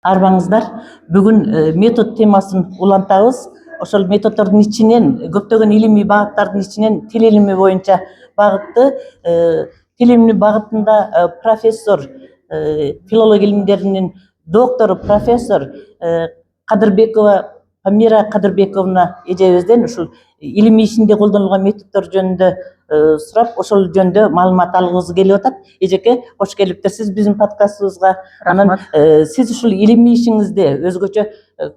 Арбаңыздар. Бүгін метод темасын улантабыз. Ошол методдордун ичинен көптөгөн илимий багыттардын ичинен тил илими боюнча багытты, тил илими багытында профессор, филология илимдеринин доктору профессор Кадырбекова Памира Кадырбековна эжебизден ушул илимий ишинде колдонулган методдор жөнүндө сурап, ошол жөнүндө маалымат алгыбыз келип атат. Эжеке, кош келиптир сиз биздин подкастыбызга. Анан сиз ушул илимий ишиңизде өзгөчө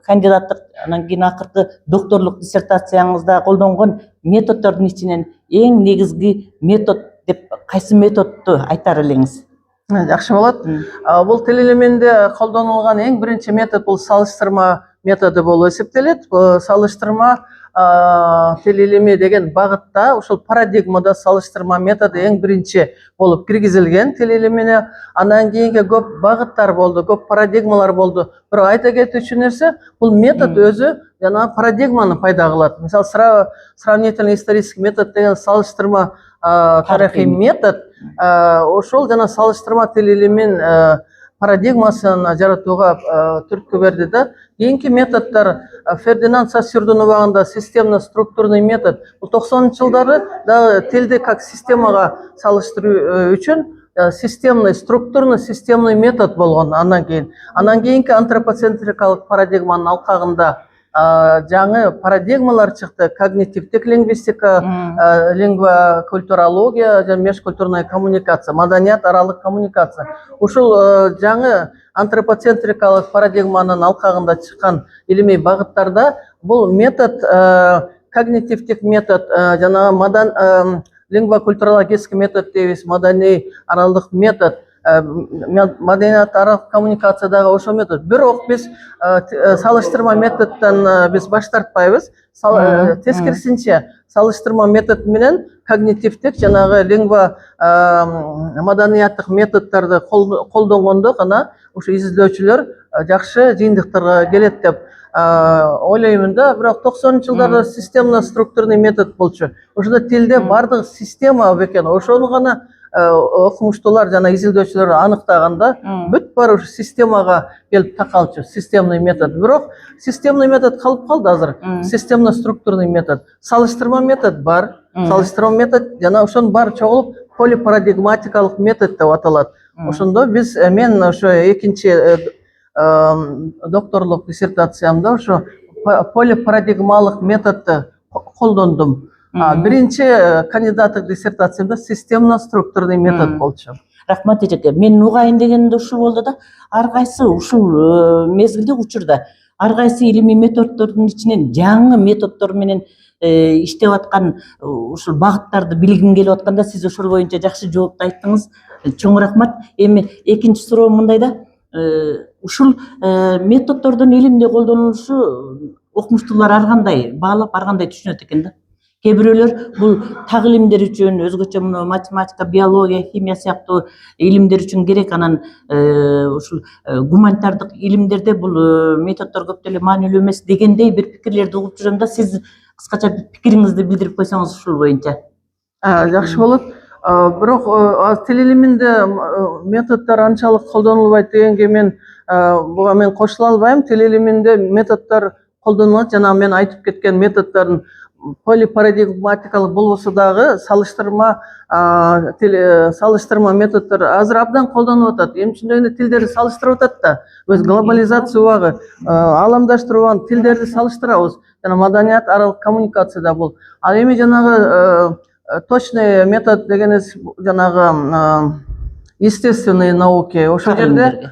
кандидаттык, анан кийин акыркы докторлук диссертацияңызда колдонгон методдордун ичинен эң негизги метод деп кайсы методду айтар элеңиз? Жакшы болот. Бул тил илиминде колдонулган эң биринчи метод бул салыштырма методу болуп эсептелет. Салыштырма тил илими деген багытта ушул парадигмада салыштырма методу эң биринчи болуп киргизилген тил илимине. Андан кийинки көп багыттар болду, көп парадигмалар болду. Бирок айта кетүүчү нерсе, бул метод өзү жана парадигманы пайда кылат. Мисалы, сравнительный исторический метод деген салыштырма тарыхый метод, ошол жана салыштырма тил илимин парадигмасын жаратууга түрткү берди да. Кийинки методдор Фердинанд Сассюрдун убагында системно-структурный метод. Бул 90-жылдары дагы тилди как системага салыштыруу үчүн системный, структурный, системный метод болгон. Андан кийинки антропоцентрикалык парадигманын алкагында жаңы парадигмалар чыкты. Когнитивдик лингвистика, лингвокультурология жана межкультурная коммуникация, маданият аралык коммуникация. Ушул жаңы антропоцентрикалык парадигманын алкагында чыккан илимий багыттарда бул метод, когнитивдик метод жана лингвокультурологический метод дейбиз, маданий аралык метод, маданият аралык коммуникациядагы ошол метод. Бирок биз салыштырма методдон биз баш тартпайбыз. Тескерисинче салыштырма метод менен когнитивдик жанагы лингва маданияттык методдорду колдонгондо гана ушу изилдөөчүлөр жакшы жыйынтыктарга келет деп ойлоймун да. Бирок 90-жылдарда системно-структурный метод болчу. Ошондо тилде бардык система экен. Ошону гана окумуштуулар жана изилдөөчүлөр аныктаганда бүт баары ушу системага келип такалчу, системный метод. Бирок системный метод калып калды азыр. Системно-структурный метод, салыштырма метод бар. Салыштырма метод жана ошонун баары чогулуп полипарадигматикалык метод деп аталат. Ошондо мен ошо экинчи докторлук диссертациямда ошо полипарадигмалык методду колдондум. Биринчи кандидаттык диссертациямда системно-структурный метод болчу. Рахмат эжеке. Мен угайын дегенде ушул болду да. Ар кайсы ушул мезгилде учурда ар кайсы илимий методдордун ичинен жаңы методдор менен иштеп аткан ушул багыттарды билгим келип атканда сиз ошол боюнча жакшы жоопту айттыңыз. Чоң рахмат. Эми экинчи суроо мындай да. Ушул методдордун илимде колдонулушу окумуштуулар ар кандай баалап, ар кандай түшүнөт экен да. Кээ бирөөлөр бул так илимдер үчүн, өзгөчө муну математика, биология, химия сыяктуу илимдер үчүн керек. Анан ушул гуманитардык илимдерде бул методдор көп деле маанилүү эмес дегендей бир пикирлерди угуп жүрөм да. Сиз кыскача пикириңизди билдирип койсоңуз ушул боюнча. Жакшы болот. Бирок тил илиминде методдор анчалык колдонулбайт дегенге мен кошула албайм. Тил илиминде методдор колдонулат жана мен айтып кеткен методдордун полипарадигматикалык болбосо дагы салыштырма методдор азыр абдан колдонулуп атат. Эмне үчүн дегенде тилдерди салыштырып атат да. Өз глобализация убагы, ааламдаштырууга тилдерди салыштырабыз. Жана маданият аралык коммуникацияда бул. Ал эми жанагы точный метод дегенибиз жанагы естественные науки, ошол жерде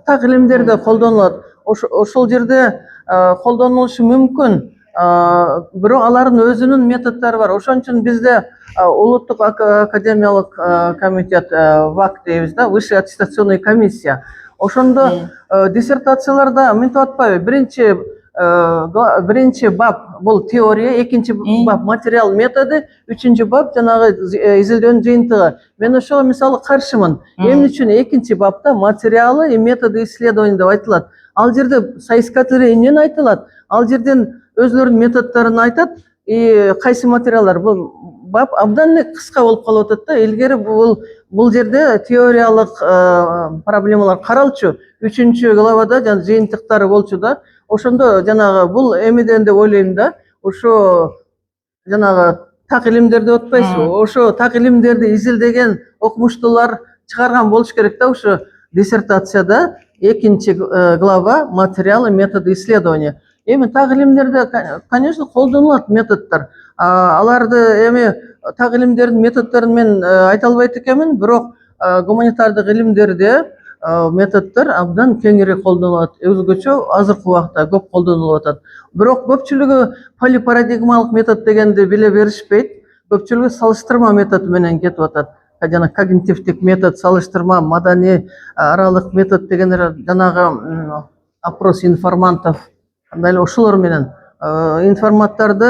так илимдерде колдонулат. Ошол жерде колдонулушу мүмкүн. Бирок алардын өзүнүн методдору бар. Ошон үчүн бизде улуттук академиялык комитет ВАК дейбиз да, высшая аттестационная комиссия. Ошондо диссертацияларда мынтип атпайбы, биринчи бап бул теория, экинчи бап материал методу, үчүнчү бап жанагы изилдөөнүн жыйынтыгы. Мен ошого мисалы каршымын. Эмне үчүн экинчи бапта материалы и методы исследования деп айтылат. Ал жерде соискательдер эмнени айтылат? Ал жерден өзлөрүнүн методдорун айтат. Кайсы материалдар? Бул бап абдан эле кыска болуп калып атат да. Илгери бул жерде теориялык проблемалар каралчу. 3-главада жана жыйынтыктары болчу да. Ошондо жанагы бул эмеден деп ойлойм да. Ошо жанагы так илимдер деп атпайсызбы? Ошо так илимдерди изилдеген окумуштуулар чыгарган болуш керек да. Ошо диссертацияда 2-глава материалы методы исследования. Эми так илимдерде, конечно, колдонулат методдор. Аларды эми так илимдердин методдорун мен айта албайт экенмин, бирок гуманитардык илимдерде методдор абдан кеңири колдонулат. Өзгөчө азыркы убакта көп колдонулуп атат. Бирок көпчүлүгү полипарадигмалык метод дегенди биле беришпейт. Көпчүлүгү салыштырма метод менен кетип атат. Жана когнитивдик метод, салыштырма, маданий аралык метод дегендер жанагы опрос информантов, андай эле ошолор менен информаттарды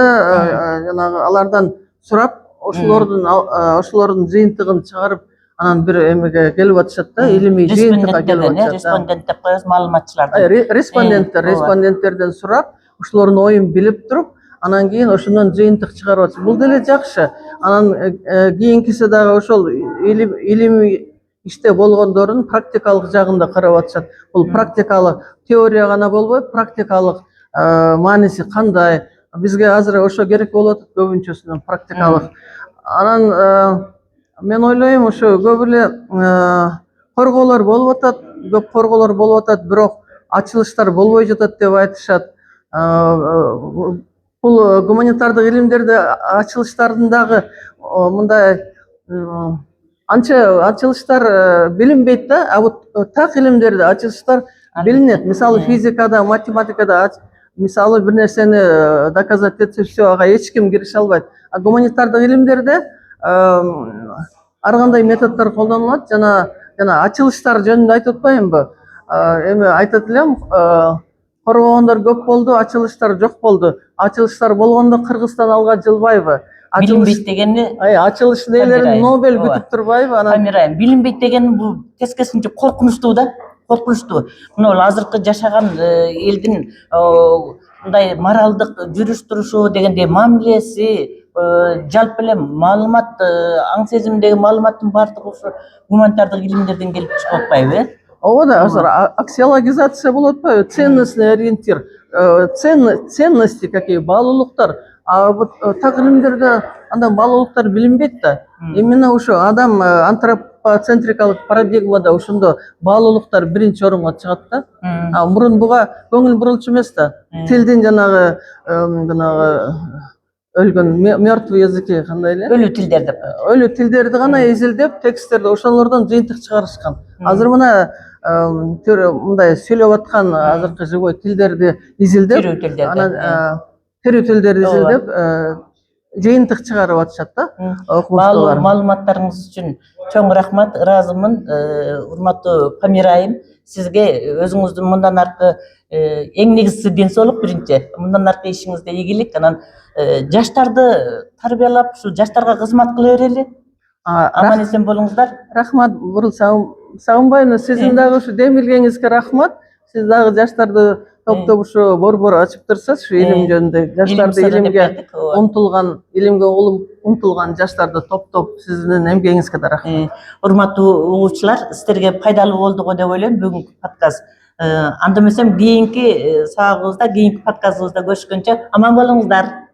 жанагы алардан сурап, ошолордун жыйынтыгын чыгарып, анан бир эмеге келип атышат да, илимий жыйынтыкка келип атышат. Респондент деп коебуз, маалыматчыларды. Респонденттерден сурап, ошолордун оюн билип туруп, анан кийин ошондон жыйынтык чыгарып атышат. Бул деле жакшы. Анан кийинкиси дагы ошол илимий иште болгондордун практикалык жагын да карап атышат. Бул практикалык теория гана болбой, практикалык мааниси кандай? Бизге азыр ошо керек болуп атат, көбүнчөсүнөн практикалык. Анан мен ойлойм, ошо көп эле корголор болуп атат, көп корголор болуп атат, бирок ачылыштар болбой жатат деп айтышат. Бул гуманитардык илимдерде ачылыштардын дагы мындай анча ачылыштар билинбейт да, а вот так илимдерде ачылыштар билинет. Мисалы физикада, математикада мисалы бир нерсени доказать этсе все, ага эч ким кирише албайт. А гуманитардык илимдерде ар кандай методдор колдонулат. Жана ачылыштар жөнүндө айтып атпаймынбы? Эми айтат элем, коргогондор көп болду, ачылыштар жок болду. Ачылыштар болгондо Кыргызстан алга жылбайбы? Билинбейт дегени, ачылыш ээлерин Нобель күтүп турбайбы? Амирайым, билинбейт деген бул тескерисинче коркунучтуу да, коркунучтуу. Мына алзыркы жашаган элдин мындай моралдык жүрүш турушу дегендей мамилеси, жалпы эле маалымат, аң сезимдеги маалыматтын баардыгы ошо гуманитардык илимдерден келип чыгып атпайбы? Ооба да, азыр аксиологизация болуп атпайбы? Ценностный ориентир, ценности какие, баалуулуктар. А вот так илимдерде андай баалуулуктар билинбейт да. Именно ошо адам антропоцентрикалык парадигмада ошондо баалуулуктар биринчи орунга чыгат да. Мурун буга көңүл бурулчу эмес да. Тилдин жанагы өлгөн мертвый языки кандай эле? Өлүү тилдер деп. Өлүү тилдерди гана изилдеп, тексттерди ошолордон жыйынтык чыгарышкан. Азыр мына мындай сүйлөп аткан азыркы живой тилдерди изилдеп, анан тирүү тилдерди изилдеп жыйынтык чыгарып атышат да окумуштуулар. Маалыматтарыңыз үчүн чоң рахмат, ыраазымын. Урматтуу Памира айым, сизге өзүңүздүн мындан аркы эң негизгиси ден соолук биринчи, мындан аркы ишиңизде ийгилик, анан жаштарды тарбиялап, ушул жаштарга кызмат кыла берели. Аман эсен болуңуздар. Рахмат, Бурул Сагынбаевна, сиздин дагы ушу демилгениңизге рахмат. Сиз дагы жаштарды топтоп ушу борбор ачып турсаңыз, ушу илим жөнүндө жаштарды илимге умтулган, илимге умтулган жаштарды топтоп сиздин эмгегиңизге да рахмат. Урматтуу угуучулар, сиздерге пайдалуу болду го деп ойлойм бүгүнкү подкаст. Анда эмесем кийинки сабагыбызда, кийинки подкастыбызда көрүшкөнчө аман болуңуздар.